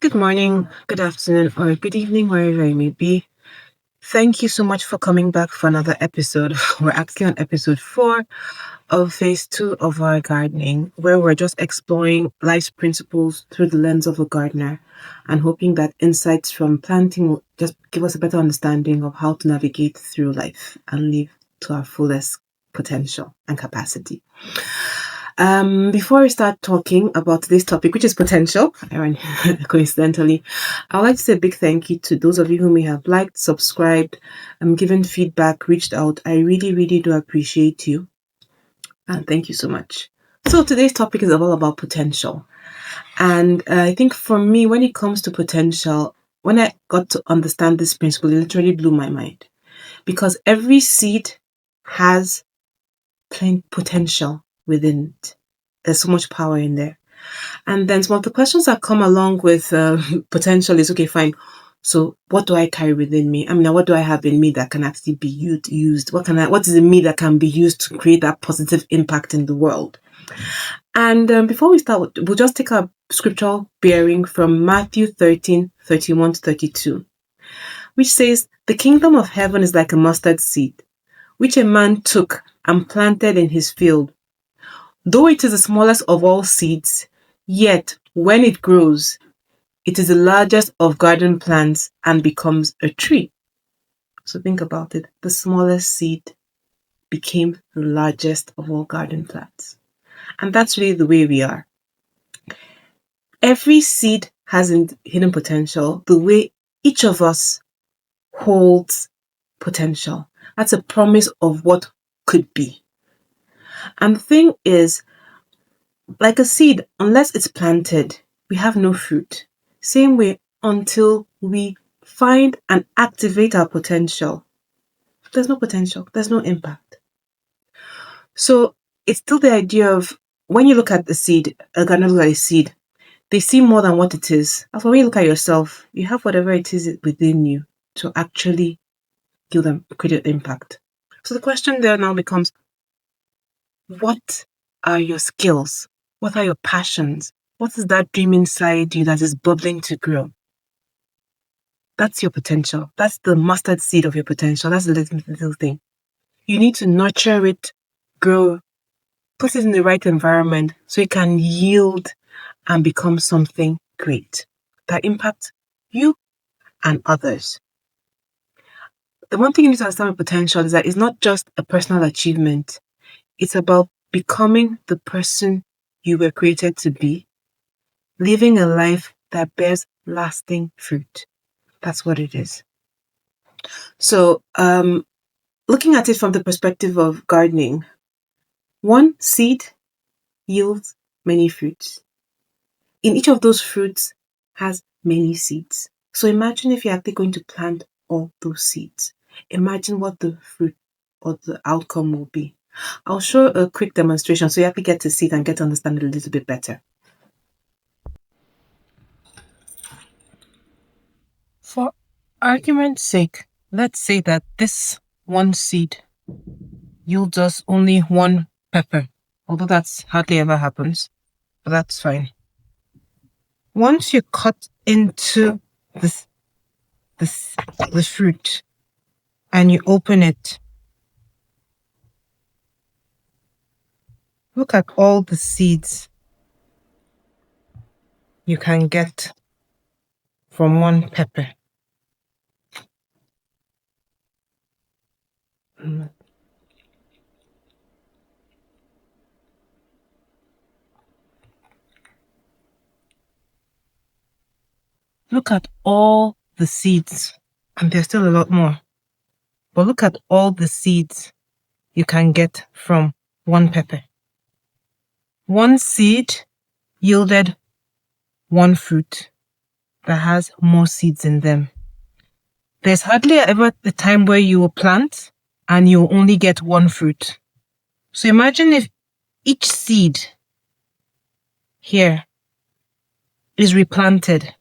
Good morning, good afternoon, or good evening, wherever you may be. Thank you so much for coming back for another episode. We're actually on episode 4 of phase 2 of our gardening, where we're just exploring life's principles through the lens of a gardener and hoping that insights from planting will just give us a better understanding of how to navigate through life and live to our fullest potential and capacity. Before we start talking about today's topic, which is potential, coincidentally, I would like to say a big thank you to those of you who may have liked, subscribed, given feedback, reached out. I really, really do appreciate you. And thank you so much. So today's topic is all about potential. And I think for me, when it comes to potential, when I got to understand this principle, it literally blew my mind. Because every seed has potential within it. There's so much power in there. And then some of the questions that come along with potential is, okay, fine. So what do I carry within me? I mean, what do I have in me that can actually be used? What is in me that can be used to create that positive impact in the world? And before we start, we'll just take a scriptural bearing from Matthew 13:31 to 32, which says, "The kingdom of heaven is like a mustard seed, which a man took and planted in his field. Though it is the smallest of all seeds, yet when it grows, it is the largest of garden plants and becomes a tree." So think about it. The smallest seed became the largest of all garden plants. And that's really the way we are. Every seed has hidden potential, the way each of us holds potential. That's a promise of what could be. And the thing is, like a seed, unless it's planted, we have no fruit. Same way, until we find and activate our potential, there's no potential, there's no impact. So it's still the idea of when you look at the seed, a gardener look at a seed, they see more than what it is. As when you look at yourself, you have whatever it is within you to actually give them create impact. So the question there now becomes, what are your skills? What are your passions? What is that dream inside you that is bubbling to grow? That's your potential. That's the mustard seed of your potential. That's the little thing. You need to nurture it, grow, put it in the right environment so it can yield and become something great that impacts you and others. The one thing you need to understand with potential is that it's not just a personal achievement. It's about becoming the person you were created to be, living a life that bears lasting fruit. That's what it is. So, looking at it from the perspective of gardening, one seed yields many fruits. In each of those fruits has many seeds. So imagine if you're actually going to plant all those seeds. Imagine what the fruit or the outcome will be. I'll show a quick demonstration so you actually get to see it and get to understand it a little bit better. For argument's sake, let's say that this one seed yields us only one pepper, although that's hardly ever happens, but that's fine. Once you cut into the fruit and you open it, look at all the seeds you can get from one pepper. Look at all the seeds, and there's still a lot more, but look at all the seeds you can get from one pepper. One seed yielded one fruit that has more seeds in them. There's hardly ever a time where you will plant and you will only get one fruit. So imagine if each seed here is replanted.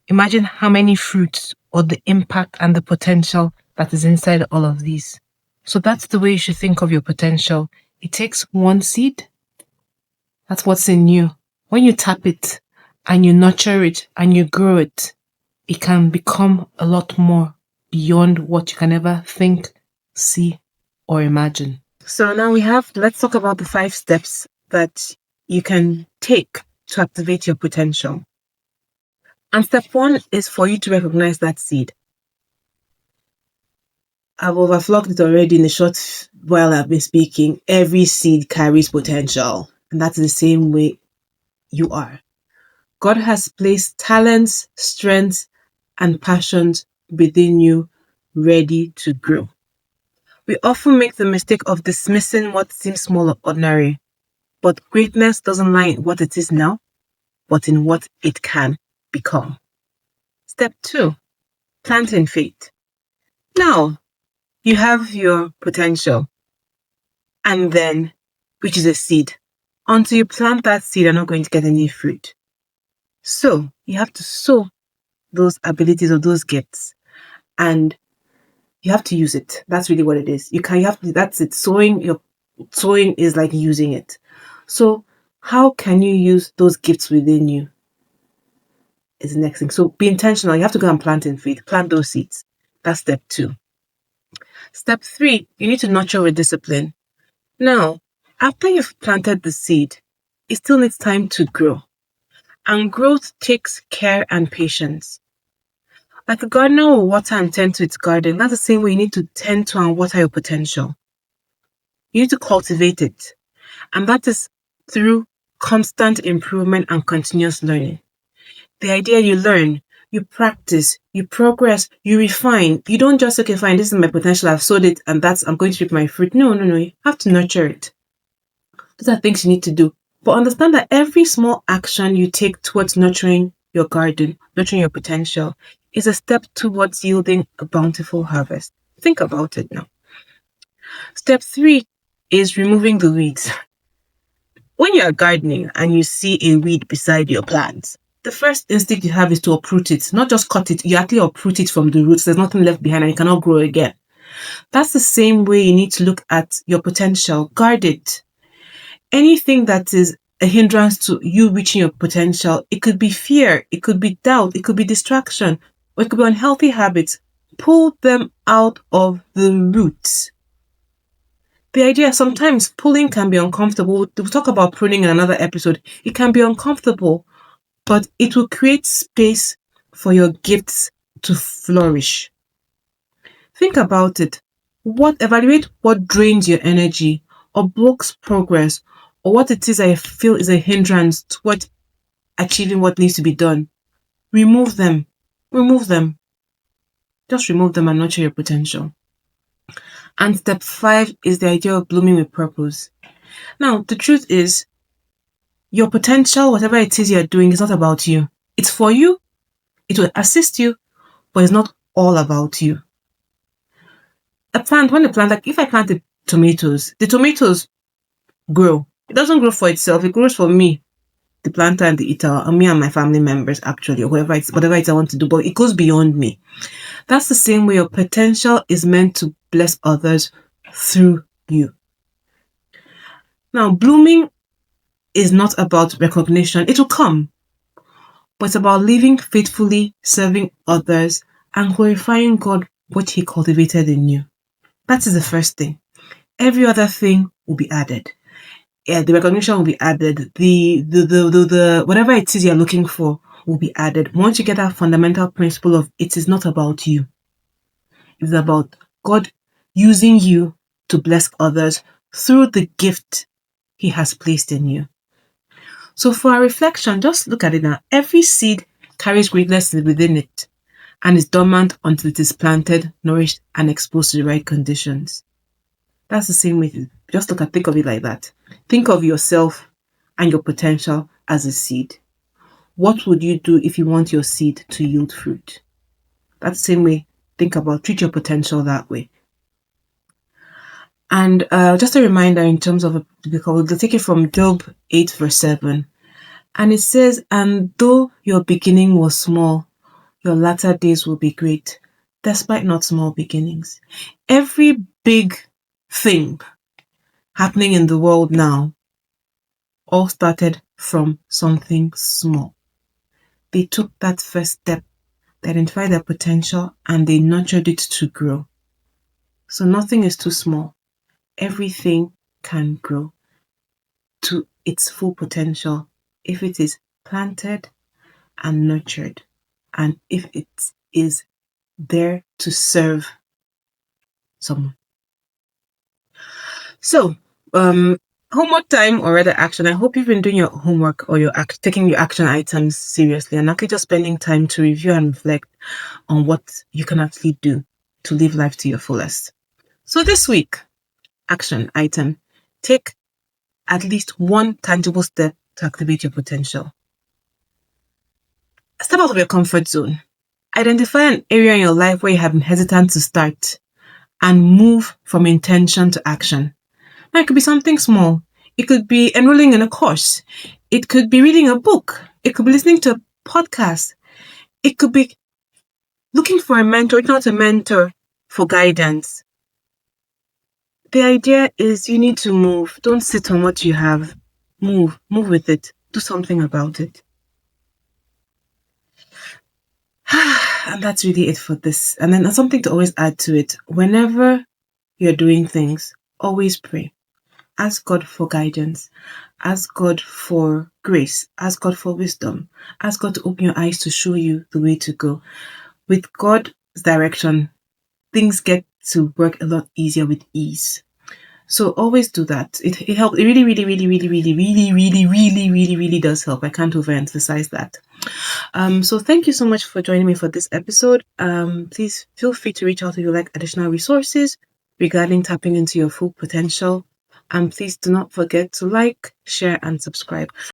Imagine how many fruits or the impact and the potential that is inside all of these. So that's the way you should think of your potential. It takes one seed. That's what's in you. When you tap it, and you nurture it and you grow it, it can become a lot more beyond what you can ever think, see, or imagine. So now let's talk about the 5 steps that you can take to activate your potential. And step 1 is for you to recognize that seed. I've overflogged it already in the short while I've been speaking. Every seed carries potential, and that's the same way you are. God has placed talents, strengths, and passions within you ready to grow. We often make the mistake of dismissing what seems small or ordinary, but greatness doesn't lie in what it is now, but in what it can become. Step 2, planting faith. Now, you have your potential, and then, which is a seed. Until you plant that seed, you're not going to get any fruit. So, you have to sow those abilities or those gifts, and you have to use it. That's really what it is. That's it. Sowing is like using it. So, how can you use those gifts within you? Is the next thing. So be intentional. You have to go and plant in faith. Plant those seeds. That's step 2. Step 3, you need to nurture with discipline. Now, after you've planted the seed, it still needs time to grow. And growth takes care and patience. Like a gardener will water and tend to its garden, that's the same way you need to tend to and water your potential. You need to cultivate it. And that is through constant improvement and continuous learning. The idea you learn, you practice, you progress, you refine. You don't just, okay, fine, this is my potential, I've sowed it, and I'm going to reap my fruit. No. You have to nurture it. These are things you need to do. But understand that every small action you take towards nurturing your garden, nurturing your potential, is a step towards yielding a bountiful harvest. Think about it now. Step 3 is removing the weeds. When you are gardening and you see a weed beside your plants, the first instinct you have is to uproot it, not just cut it. You actually uproot it from the roots. There's nothing left behind and it cannot grow again. That's the same way you need to look at your potential. Guard it. Anything that is a hindrance to you reaching your potential, it could be fear, it could be doubt, it could be distraction, or it could be unhealthy habits. Pull them out of the roots. The idea, sometimes pulling can be uncomfortable. We'll talk about pruning in another episode. It can be uncomfortable, but it will create space for your gifts to flourish. Think about it. Evaluate what drains your energy or blocks progress, or what it is I feel is a hindrance toward achieving what needs to be done. Remove them. Just remove them and nurture your potential. And step 5 is the idea of blooming with purpose. Now, the truth is, your potential, whatever it is you're doing, is not about you. It's for you. It will assist you, but it's not all about you. Like if I plant the tomatoes grow. It doesn't grow for itself. It grows for me, the planter and the eater, and me and my family members, actually, or whatever I want to do, but it goes beyond me. That's the same way your potential is meant to bless others through you. Now, blooming is not about recognition. It will come, but it's about living faithfully, serving others, and glorifying God, what He cultivated in you. That is the first thing. Every other thing will be added. Yeah, the recognition will be added. The whatever it is you're looking for will be added. Once you get that fundamental principle of it is not about you. It's about God using you to bless others through the gift He has placed in you. So for our reflection, just look at it now. Every seed carries greatness within it and is dormant until it is planted, nourished, and exposed to the right conditions. That's the same way. Think of it like that. Think of yourself and your potential as a seed. What would you do if you want your seed to yield fruit? That's the same way. Treat your potential that way. And just a reminder in terms of we'll take it from Job 8 verse 7. And it says, and though your beginning was small, your latter days will be great, despite not small beginnings. Every big thing happening in the world now all started from something small. they took that first step, they identified their potential, and they nurtured it to grow. So nothing is too small. Everything can grow to its full potential if it is planted and nurtured, and if it is there to serve someone. So, homework time or rather action. I hope you've been doing your homework or taking your action items seriously and actually just spending time to review and reflect on what you can actually do to live life to your fullest. So this week, action item, take at least one tangible step to activate your potential. Step out of your comfort zone. Identify an area in your life where you have been hesitant to start and move from intention to action. Now, it could be something small. It could be enrolling in a course. It could be reading a book. It could be listening to a podcast. It could be looking for a mentor, not a mentor, for guidance. The idea is you need to move. Don't sit on what you have. Move with it. Do something about it. And that's really it for this. And then something to always add to it. Whenever you're doing things, always pray. Ask God for guidance. Ask God for grace. Ask God for wisdom. Ask God to open your eyes to show you the way to go. With God's direction, things get to work a lot easier with ease. So always do that. It helps. It really does help. I can't overemphasize that. So thank you so much for joining me for this episode. Please feel free to reach out if you like additional resources regarding tapping into your full potential. And please do not forget to like, share, and subscribe.